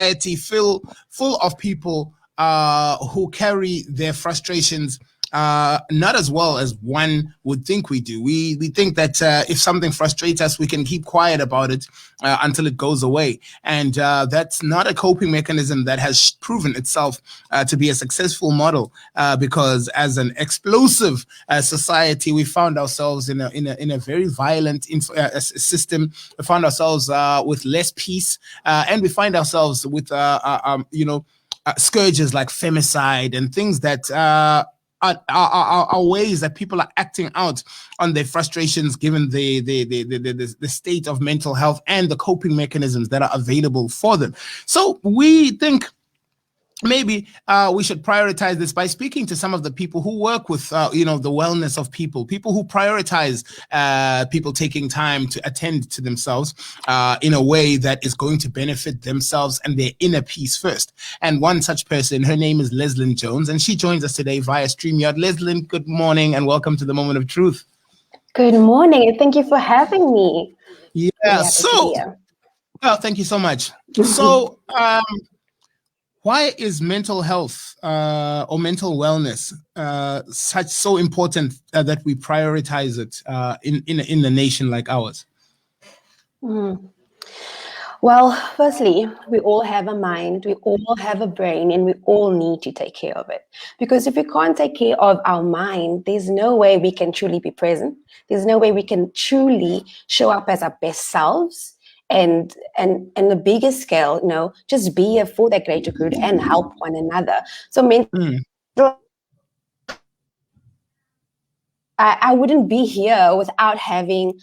society full of people who carry their frustrations not as well as one would think we do. We think that if something frustrates us, we can keep quiet about it until it goes away, and that's not a coping mechanism that has proven itself to be a successful model. Because as an explosive society, we found ourselves in a very violent system. We found ourselves with less peace, and we find ourselves with scourges like femicide and things that are ways that people are acting out on their frustrations given the state of mental health and the coping mechanisms that are available for them. So we think maybe we should prioritize this by speaking to some of the people who work with the wellness of people who prioritize people taking time to attend to themselves in a way that is going to benefit themselves and their inner peace first. And one such person, her name is Leslyn Jones, and she joins us today via StreamYard. Leslyn, good morning and welcome to the Moment of Truth. Good morning, and thank you for having me. Yeah, so well, thank you so much. So why is mental health or mental wellness so important that we prioritize it in a nation like ours? Well, firstly, we all have a mind, we all have a brain, and we all need to take care of it. Because if we can't take care of our mind, there's no way we can truly be present. There's no way we can truly show up as our best selves. And the bigger scale, just be here for that greater good and help one another. So I wouldn't be here without having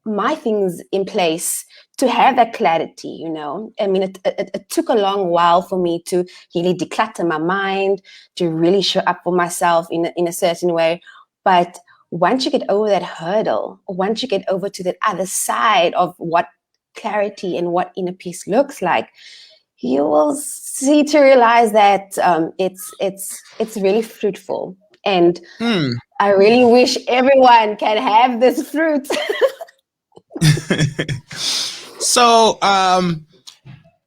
my things in place to have that clarity. I mean, it took a long while for me to really declutter my mind, to really show up for myself in a certain way. But once you get over that hurdle, once you get over to that other side of what clarity and what inner peace looks like, you will see to realize that it's really fruitful. And I really wish everyone can have this fruit. So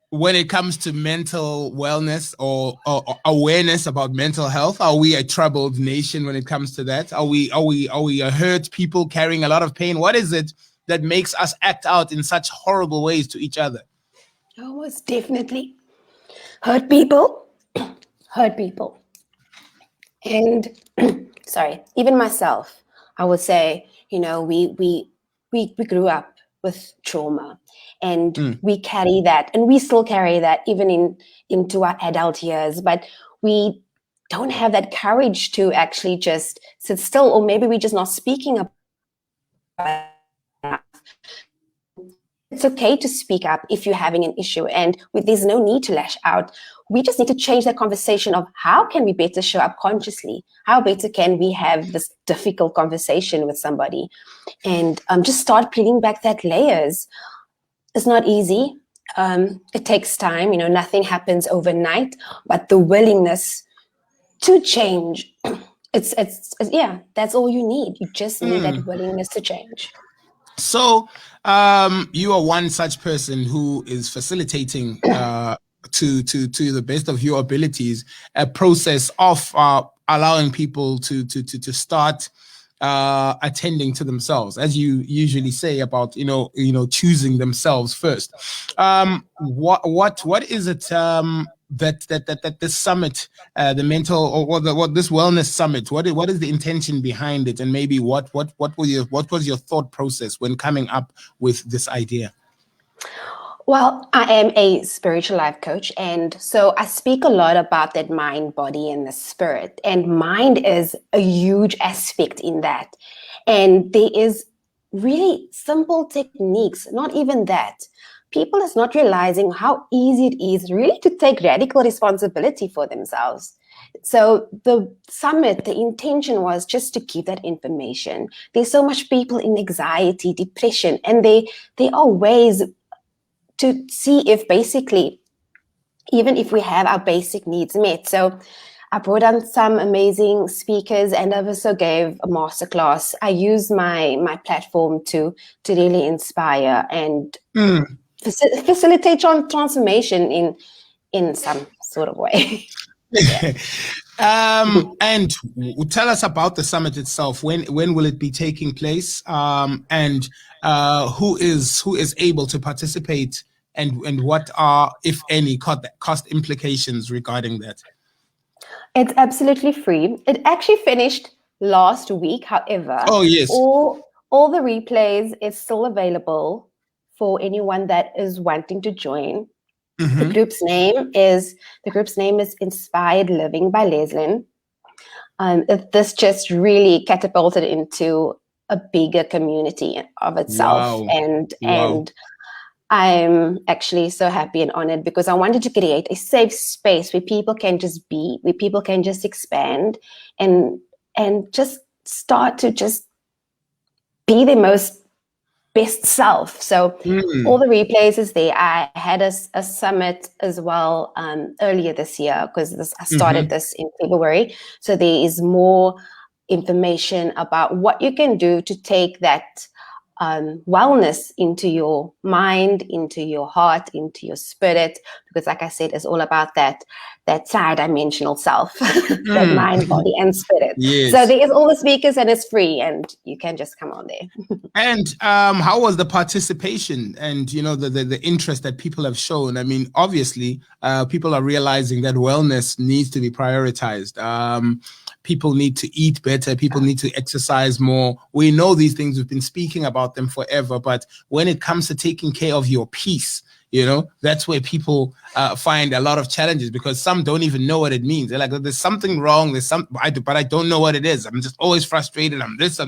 when it comes to mental wellness or awareness about mental health, are we a troubled nation when it comes to that? Are we a hurt people carrying a lot of pain? What is it that makes us act out in such horrible ways to each other? Oh, most definitely. Hurt people. And sorry, even myself, I would say, we grew up with trauma, and we carry that, and we still carry that even into our adult years, but we don't have that courage to actually just sit still, or maybe we're just not speaking about it. It's okay to speak up if you're having an issue, and there's no need to lash out. We just need to change that conversation of how can we better show up consciously? How better can we have this difficult conversation with somebody? And just start peeling back that layers. It's not easy. It takes time. Nothing happens overnight, but the willingness to change, it's that's all you need. You just need that willingness to change. So you are one such person who is facilitating to the best of your abilities a process of allowing people to start attending to themselves, as you usually say about choosing themselves first. What is it that this summit, the mental or this wellness summit, what is the intention behind it, and maybe what was your thought process when coming up with this idea? Well, I am a spiritual life coach, and so I speak a lot about that mind, body, and the spirit. And mind is a huge aspect in that. And there is really simple techniques, not even that. People is not realizing how easy it is really to take radical responsibility for themselves. So the summit, the intention was just to give that information. There's so much people in anxiety, depression, and there are ways to see if basically, even if we have our basic needs met. So I brought on some amazing speakers, and I also gave a masterclass. I use my platform to really inspire and facilitate transformation in some sort of way. Yeah. And tell us about the summit itself. When will it be taking place? And who is able to participate? And what are, if any, cost implications regarding that? It's absolutely free. It actually finished last week. However, oh yes, all the replays is still available for anyone that is wanting to join. Mm-hmm. The group's name is Inspired Living by Leslyn. This just really catapulted into a bigger community of itself. Wow. And I'm actually so happy and honored because I wanted to create a safe space where people can just be, where people can just expand and just start to just be their best self. So all the replays is there. I had a summit as well earlier this year because I started this in February. So there is more information about what you can do to take that wellness into your mind, into your heart, into your spirit, because like I said, it's all about that tri-dimensional self, that mind, body, and spirit. Yes. So there is all the speakers and it's free and you can just come on there. And how was the participation and, the interest that people have shown? I mean, obviously, people are realizing that wellness needs to be prioritized. People need to eat better. People need to exercise more. We know these things. We've been speaking about them forever. But when it comes to taking care of your peace, that's where people find a lot of challenges because some don't even know what it means. They're like, there's something wrong. But I don't know what it is. I'm just always frustrated. I'm this.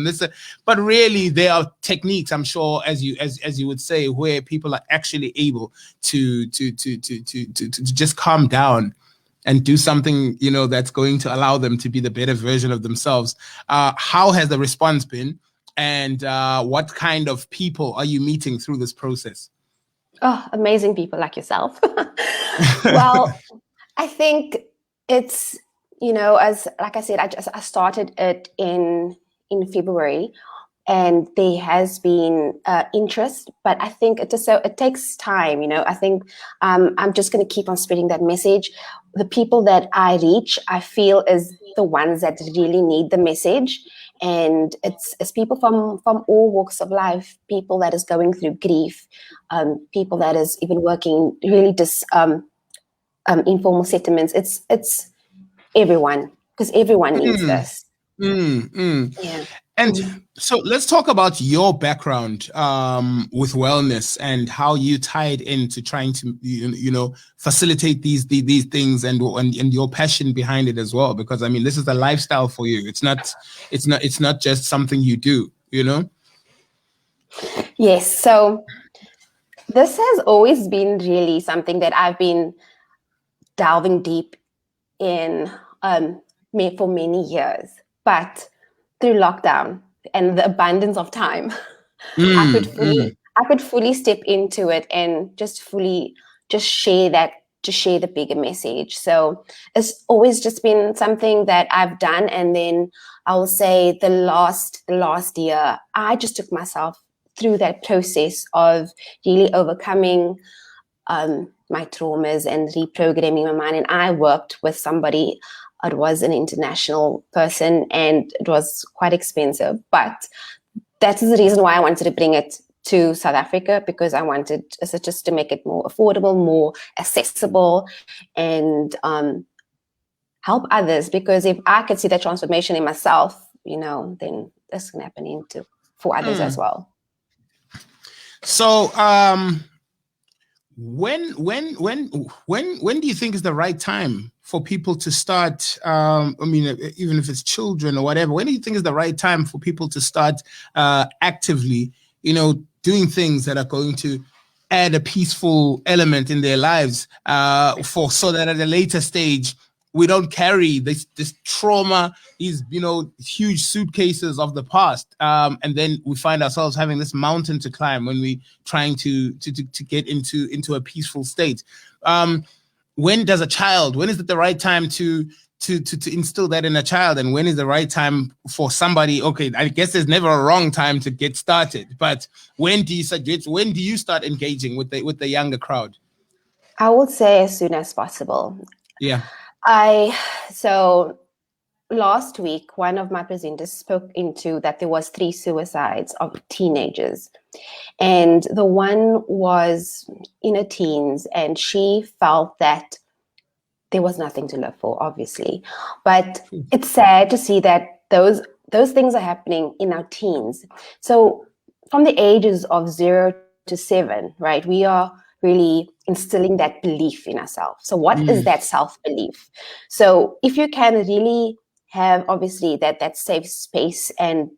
But really, there are techniques, I'm sure, as you would say, where people are actually able to just calm down and do something, that's going to allow them to be the better version of themselves. How has the response been? And what kind of people are you meeting through this process? Oh, amazing people like yourself. Well, I think it's, like I said, I started it in February. And there has been interest, but I think it takes time. I think I'm just going to keep on spreading that message. The people that I reach, I feel is the ones that really need the message, and it's people from all walks of life. People that is going through grief, people that is even working really informal settlements. It's everyone because everyone needs this. Yeah. And so let's talk about your background with wellness and how you tied into trying to, facilitate these things and your passion behind it as well. Because I mean, this is a lifestyle for you. It's not just something you do, Yes. So this has always been really something that I've been delving deep in for many years, but through lockdown and the abundance of time, I could fully step into it and just share the bigger message. So it's always just been something that I've done. And then I will say the last year, I just took myself through that process of really overcoming my traumas and reprogramming my mind. And I worked with somebody. It was an international person and it was quite expensive, but that is the reason why I wanted to bring it to South Africa, because I wanted just to make it more affordable, more accessible, and help others. Because if I could see that transformation in myself, then this can happen for others as well. So, when do you think is the right time for people to start? Even if it's children or whatever, when do you think is the right time for people to start actively, doing things that are going to add a peaceful element in their lives, so that at a later stage we don't carry this trauma, these huge suitcases of the past, and then we find ourselves having this mountain to climb when we trying to get into a peaceful state. When is it the right time to to instill that in a child, and when is the right time for somebody? Okay, I guess there's never a wrong time to get started, but when do you start engaging with the younger crowd? I would say as soon as possible. Yeah. So last week, one of my presenters spoke into that there was 3 suicides of teenagers. And the one was in her teens, and she felt that there was nothing to live for, obviously. But it's sad to see that those things are happening in our teens. So from the ages of 0 to 7, right, we are really instilling that belief in ourselves. So what is that self-belief? So if you can really have, obviously, that safe space and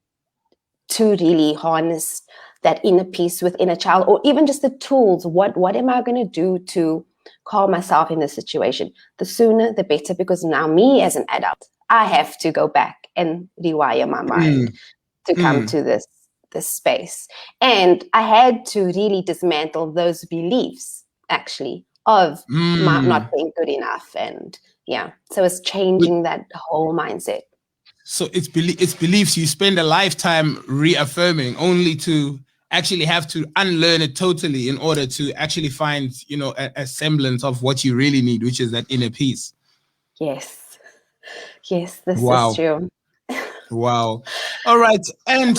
to really harness that inner peace within a child, or even just the tools, what am I going to do to calm myself in this situation? The sooner the better, because now me as an adult, I have to go back and rewire my mind to come to this space. And I had to really dismantle those beliefs, actually, of not being good enough. And yeah, so it's changing that whole mindset. So it's beliefs you spend a lifetime reaffirming, only to actually have to unlearn it totally in order to actually find, a semblance of what you really need, which is that inner peace. Yes, this is true. Wow. All right. And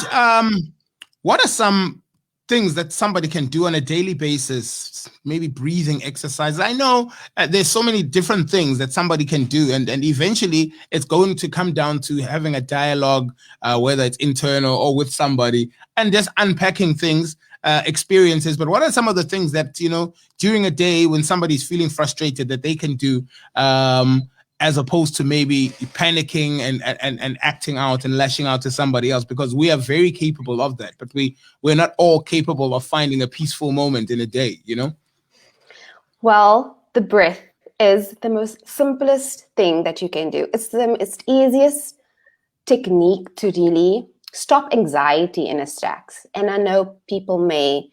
what are some things that somebody can do on a daily basis? Maybe breathing exercises. I know there's so many different things that somebody can do, and eventually it's going to come down to having a dialogue, whether it's internal or with somebody, and just unpacking things, experiences. But what are some of the things that, during a day when somebody's feeling frustrated, that they can do, as opposed to maybe panicking and acting out and lashing out to somebody else? Because we are very capable of that, but we're not all capable of finding a peaceful moment in a day, Well, the breath is the most simplest thing that you can do. It's the easiest technique to really stop anxiety in its tracks. And I know people may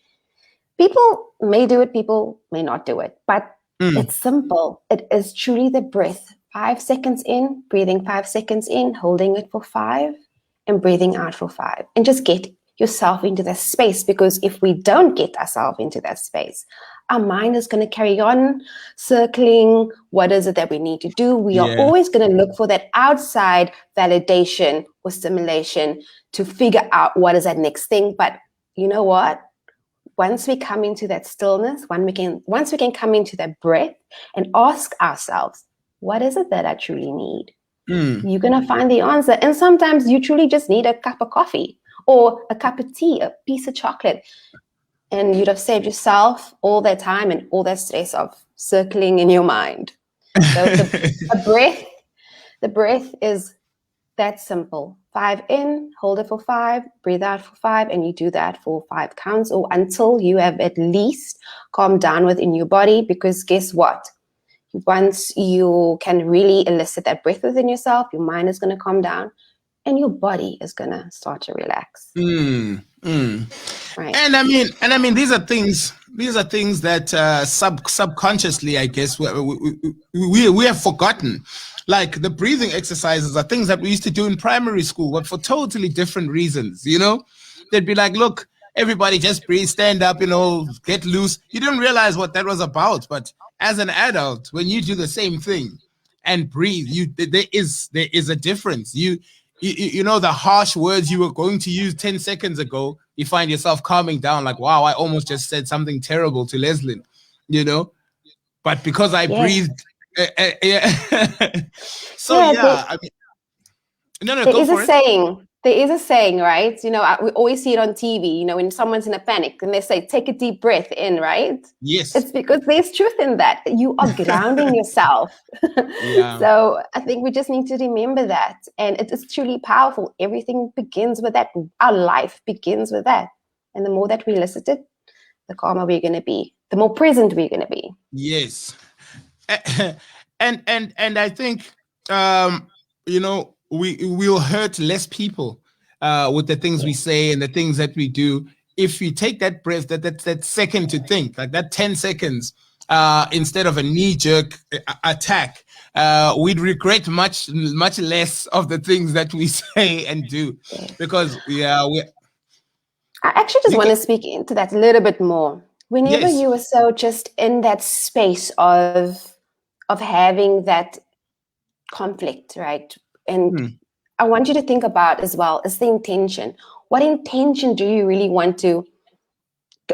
do it, people may not do it, but it's simple. It is truly the breath. 5 seconds in, breathing 5 seconds in, holding it for 5, and breathing out for 5. And just get yourself into that space, because if we don't get ourselves into that space, our mind is going to carry on circling. What is it that we need to do? We are always going to look for that outside validation or stimulation to figure out what is that next thing. But you know what? Once we come into that stillness, once we can come into that breath and ask ourselves, what is it that I truly need? You're going to find the answer. And sometimes you truly just need a cup of coffee or a cup of tea, a piece of chocolate. And you'd have saved yourself all that time and all that stress of circling in your mind. So the breath is that simple. 5 in, hold it for 5, breathe out for 5, and you do that for 5 counts, or until you have at least calmed down within your body. Because guess what? Once you can really elicit that breath within yourself, your mind is going to calm down and your body is going to start to relax. Right. And I mean, these are things that subconsciously, I guess, we have forgotten. Like the breathing exercises are things that we used to do in primary school, but for totally different reasons. They'd be like, look, everybody just breathe, stand up, get loose. You didn't realize what that was about. But as an adult, when you do the same thing and breathe, there is a difference. You know, the harsh words you were going to use 10 seconds ago, you find yourself calming down, like, wow, I almost just said something terrible to Leslie, but because I breathed. So I mean, no, go for it. There is a saying, right? We always see it on TV, when someone's in a panic and they say, take a deep breath in, right? Yes. It's because there's truth in that. You are grounding yourself. So I think we just need to remember that. And it is truly powerful. Everything begins with that. Our life begins with that. And the more that we elicit it, the calmer we're going to be, the more present we're going to be. Yes. And I think, we'll hurt less people with the things we say and the things that we do if you take that breath, that second to think, like that 10 seconds, instead of a knee-jerk attack. we'd regret much less of the things that we say and do, because we I actually just want to speak into that a little bit more. Whenever Yes. you are so just in that space of having that conflict, right? And I want you to think about as well is the intention. What intention do you really want to?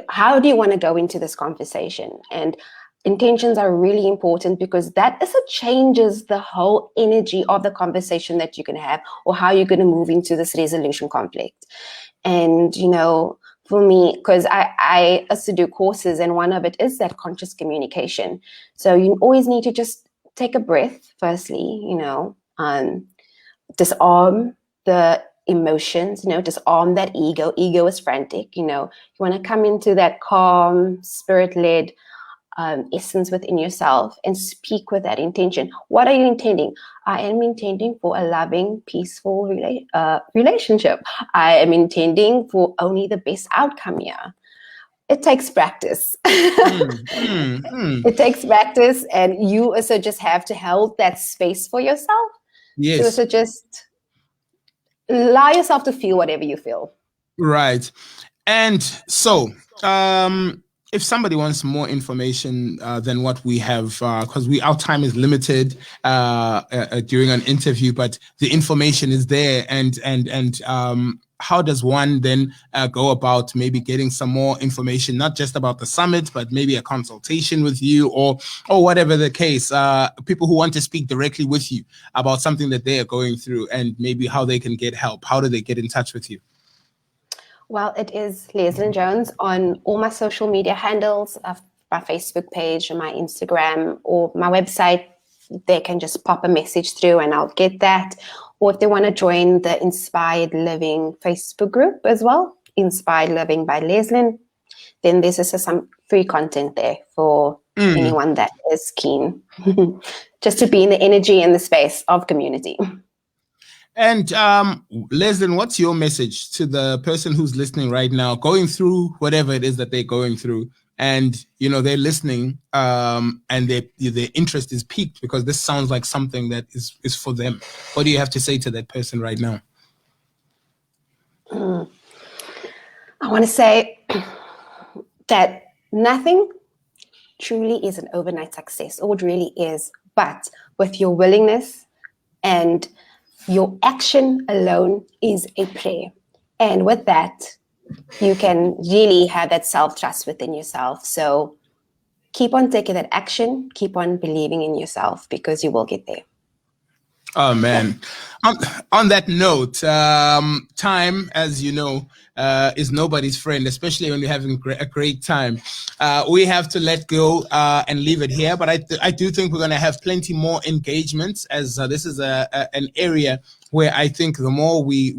How do you want to go into this conversation? And intentions are really important, because that is what changes the whole energy of the conversation that you can have, or how you're going to move into this resolution conflict. And, you know, for me, because I also do courses, and one of it is that conscious communication. So you always need to just take a breath, firstly, you know, disarm the emotions, you know, disarm that ego. Ego is frantic, you know. You want to come into that calm, spirit-led essence within yourself and speak with that intention. What are you intending? I am intending for a loving, peaceful relationship. I am intending for only the best outcome here. It takes practice. It takes practice, and you also just have to hold that space for yourself. Yes. To also just allow yourself to feel whatever you feel. Right. And so, if somebody wants more information than what we have, because our time is limited during an interview, but the information is there, and how does one then go about maybe getting some more information, not just about the summit, but maybe a consultation with you, or whatever the case, people who want to speak directly with you about something that they are going through, and maybe how they can get help? How do they get in touch with you? Well, it is Leslyn Jones on all my social media handles, my Facebook page, my Instagram, or my website. They can just pop a message through and I'll get that. Or if they want to join the Inspired Living Facebook group as well, Inspired Living by Leslyn, then there's also some free content there for anyone that is keen just to be in the energy and the space of community. And Leslyn, what's your message to the person who's listening right now, going through whatever it is that they're going through, and you know they're listening, and their interest is piqued because this sounds like something that is for them? What do you have to say to that person right now? I want to say that nothing truly is an overnight success, or it really is, but with your willingness and your action alone is a prayer. And with that, you can really have that self-trust within yourself. So keep on taking that action, keep on believing in yourself, because you will get there. Oh, man. On that note, time, as you know, is nobody's friend, especially when you're having a great time. We have to let go and leave it here. But I do think we're going to have plenty more engagements, as this is an area where I think the more we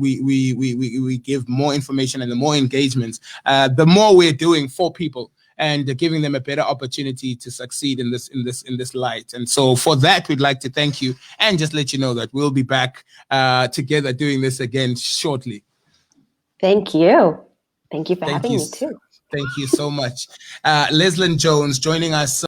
give more information and the more engagements, the more we're doing for people, and giving them a better opportunity to succeed in this light. And so for that, we'd like to thank you and just let you know that we'll be back together doing this again shortly. Thank you. Thank you for having me too. Thank you so much. Leslyn Jones joining us.